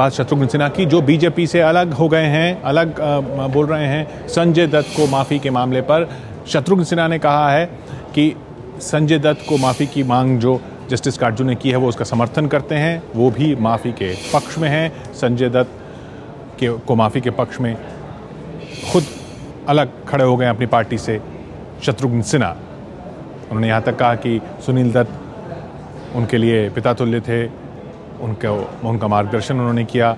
बात शत्रुघ्न सिन्हा की, जो बीजेपी से अलग हो गए हैं, अलग बोल रहे हैं संजय दत्त को माफ़ी के मामले पर। शत्रुघ्न सिन्हा ने कहा है कि संजय दत्त को माफ़ी की मांग जो जस्टिस काटजू ने की है वो उसका समर्थन करते हैं, वो भी माफ़ी के पक्ष में हैं। संजय दत्त को माफ़ी के पक्ष में खुद अलग खड़े हो गए अपनी पार्टी से शत्रुघ्न सिन्हा। उन्होंने यहाँ तक कहा कि सुनील दत्त उनके लिए पिता तुल्य थे, उनका मार्गदर्शन उन्होंने किया।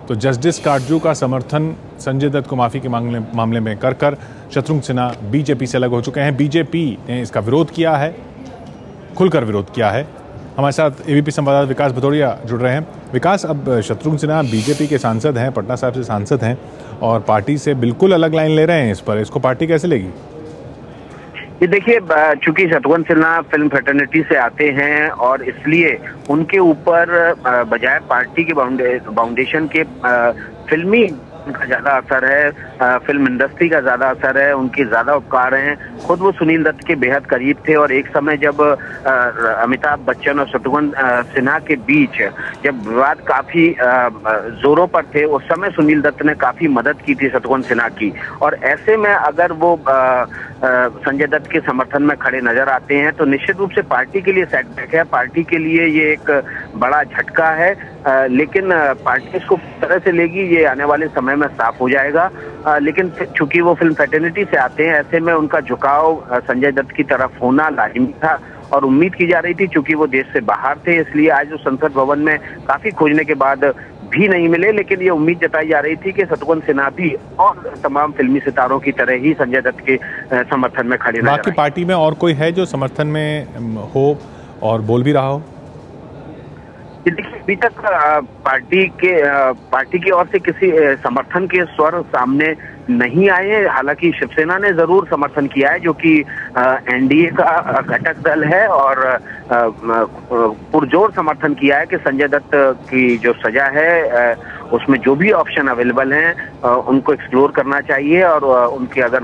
तो जस्टिस काटजू का समर्थन संजय दत्त को माफ़ी के मामले में कर शत्रुघ्न सिन्हा बीजेपी से अलग हो चुके हैं। बीजेपी ने इसका विरोध किया है, खुलकर विरोध किया है। हमारे साथ एबीपी संवाददाता विकास भदौरिया जुड़ रहे हैं। विकास, अब शत्रुघ्न सिन्हा बीजेपी के सांसद हैं, पटना साहिब से सांसद हैं और पार्टी से बिल्कुल अलग लाइन ले रहे हैं। इस पर इसको पार्टी कैसे लेगी? ये देखिए, चूंकि शत्रुघ्न सिन्हा फिल्म फ्रेटर्निटी से आते हैं और इसलिए उनके ऊपर बजाय पार्टी के फाउंडेशन के फिल्मी उनका ज्यादा असर है, फिल्म इंडस्ट्री का ज्यादा असर है, उनके ज्यादा उपकार हैं। खुद वो सुनील दत्त के बेहद करीब थे और एक समय जब अमिताभ बच्चन और शत्रुघ्न सिन्हा के बीच जब विवाद काफी जोरों पर थे, उस समय सुनील दत्त ने काफी मदद की थी शत्रुघ्न सिन्हा की। और ऐसे में अगर वो संजय दत्त के समर्थन में खड़े नजर आते हैं तो निश्चित रूप से पार्टी के लिए सेटबैक है, पार्टी के लिए ये एक बड़ा झटका है। लेकिन पार्टी इसको तरह से लेगी ये आने वाले समय में साफ हो जाएगा। लेकिन चूंकि वो फिल्म फ्रेटर्निटी से आते हैं, ऐसे में उनका झुकाव संजय दत्त की तरफ होना लाजिमी था और उम्मीद की जा रही थी। चूंकि वो देश से बाहर थे, इसलिए आज वो संसद भवन में काफी खोजने के बाद भी नहीं मिले। लेकिन ये उम्मीद जताई जा रही थी कि शत्रुघ्न सिन्हा भी और तमाम फिल्मी सितारों की तरह ही संजय दत्त के समर्थन में खड़े। बाकी पार्टी में और कोई है जो समर्थन में हो और बोल भी रहा हो? देखिए, अभी तक पार्टी की ओर से किसी समर्थन के स्वर सामने नहीं आए हैं। हालांकि शिवसेना ने जरूर समर्थन किया है, जो कि एनडीए का घटक दल है, और पुरजोर समर्थन किया है कि संजय दत्त की जो सजा है उसमें जो भी ऑप्शन अवेलेबल हैं उनको एक्सप्लोर करना चाहिए और उनकी अगर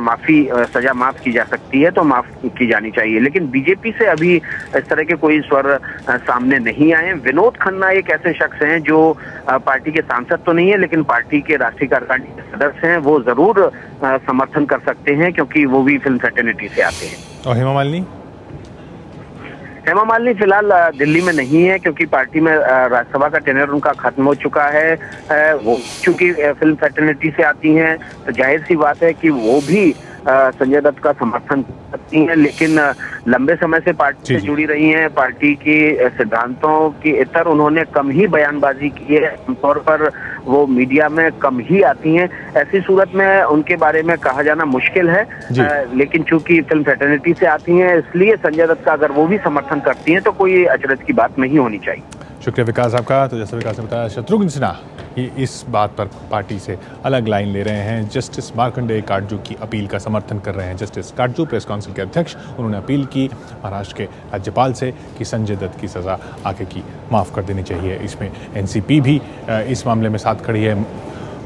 सजा माफ की जा सकती है तो माफ की जानी चाहिए। लेकिन बीजेपी से अभी इस तरह के कोई स्वर सामने नहीं आए। विनोद खन्ना एक ऐसे शख्स हैं जो पार्टी के सांसद तो नहीं है, लेकिन पार्टी के राष्ट्रीय कार्यकारिणी के सदस्य हैं। वो जरूर समर्थन कर सकते हैं क्योंकि वो भी फिल्म फ्रेटर्निटी से आते हैं। और हेमा मालिनी फिलहाल दिल्ली में नहीं है क्योंकि पार्टी में राज्यसभा का टेन्योर उनका खत्म हो चुका है। वो चूंकि फिल्म फ्रेटर्निटी से आती हैं तो जाहिर सी बात है कि वो भी संजय दत्त का समर्थन करती हैं, लेकिन लंबे समय से पार्टी से जुड़ी रही हैं। पार्टी के सिद्धांतों की इतर उन्होंने कम ही बयानबाजी की है, आमतौर पर वो मीडिया में कम ही आती हैं। ऐसी सूरत में उनके बारे में कहा जाना मुश्किल है। लेकिन चूंकि फिल्म फ्रेटर्निटी से आती हैं इसलिए संजय दत्त का अगर वो भी समर्थन करती हैं तो कोई अचरज की बात नहीं होनी चाहिए। शुक्रिया विकास आपका। तो जैसे विकास ने बताया, शत्रुघ्न सिन्हा इस बात पर पार्टी से अलग लाइन ले रहे हैं। जस्टिस मार्कंडेय काटजू की अपील का समर्थन कर रहे हैं। जस्टिस काटजू प्रेस काउंसिल के अध्यक्ष, उन्होंने अपील की महाराष्ट्र के राज्यपाल से कि संजय दत्त की सज़ा आगे की माफ़ कर देनी चाहिए। इसमें एनसीपी भी इस मामले में साथ खड़ी है।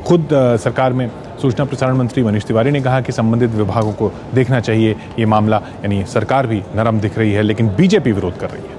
खुद सरकार में सूचना प्रसारण मंत्री मनीष तिवारी ने कहा कि संबंधित विभागों को देखना चाहिए ये मामला, यानी सरकार भी नरम दिख रही है लेकिन बीजेपी विरोध कर रही है।